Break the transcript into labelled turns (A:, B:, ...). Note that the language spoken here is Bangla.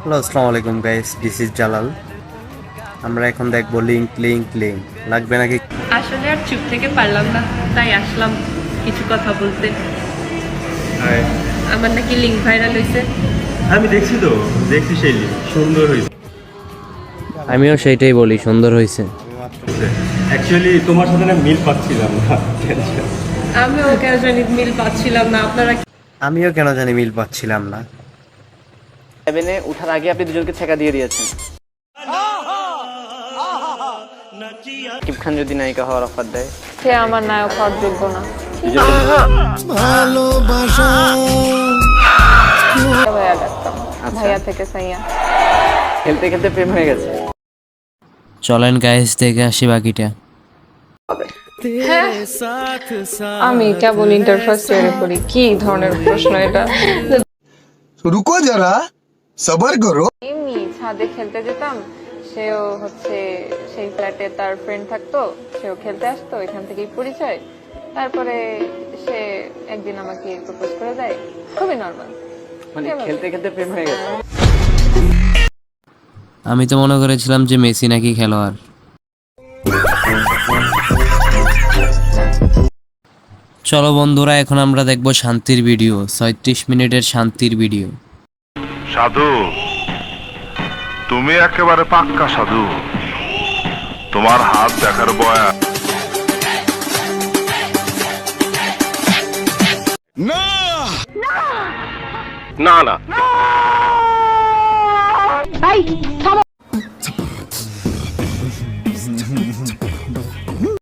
A: হ্যালো, আসসালামু আলাইকুম গাইস, দিস ইজ জালাল। আমরা এখন দেখবো লিঙ্ক লিঙ্ক লিঙ্ক লাগবে নাকি।
B: আসলে আর চুপ থেকে পারলাম না, তাই আসলাম কিছু কথা বলতে। আমার নাকি লিঙ্ক ভাইরাল হয়েছে।
C: আমি দেখছি তো, দেখছি সেই লিঙ্ক সুন্দর হয়েছে।
A: আমিও সেইটাই বলি, সুন্দর হয়েছে।
C: অ্যাকচুয়ালি তোমার সাথে না মিল পাচ্ছিলাম না।
B: আমিও কেন জানি মিল পাচ্ছিলাম না।
A: আমিও কেন জানি মিল পাচ্ছিলাম না।
D: সেভেনে ওঠার আগে আপনি দুজনকে ছেঁকা দিয়ে দিয়েছেন। শাকিব খান যদি নায়িকা হওয়ার অফার দেয়,
E: সে আমার নায়ক হওয়ার যোগ্য না। ভাইয়া ডাকতাম, ভাইয়া থেকে সাইয়া।
D: খেলতে খেলতে প্রেম হয়ে গেছে।
A: চলেন গাইস দেখে আসি বাকিটা।
E: আমি কেবল ইন্টার ফার্স্ট ইয়ারে পড়ি, কি ধরনের প্রশ্ন এটা?
F: रुको जरा सबर करो।
E: এমনি ছাদে খেলতে যেতাম, সেও হচ্ছে সেই ফ্ল্যাটে তার ফ্রেন্ড থাকতো, সেও খেলতে আসতো, এখান থেকেই পরিচয়। তারপরে সে একদিন আমাকে প্রপোজ করে দেয়, খুবই নর্মাল।
D: মানে খেলতে খেলতে প্রেম হয়ে গেছে।
A: আমি তো মনে করেছিলাম যে মেসি নাকি খেলোয়াড়। চলো বন্ধুরা, এখন আমরা দেখবো শান্তির ভিডিও, 36 মিনিটের শান্তির ভিডিও।
G: সাধু, তুমি একেবারে পাক্কা সাধু। তোমার হাত দেখার বয়া। না না,
E: ভাই থামো।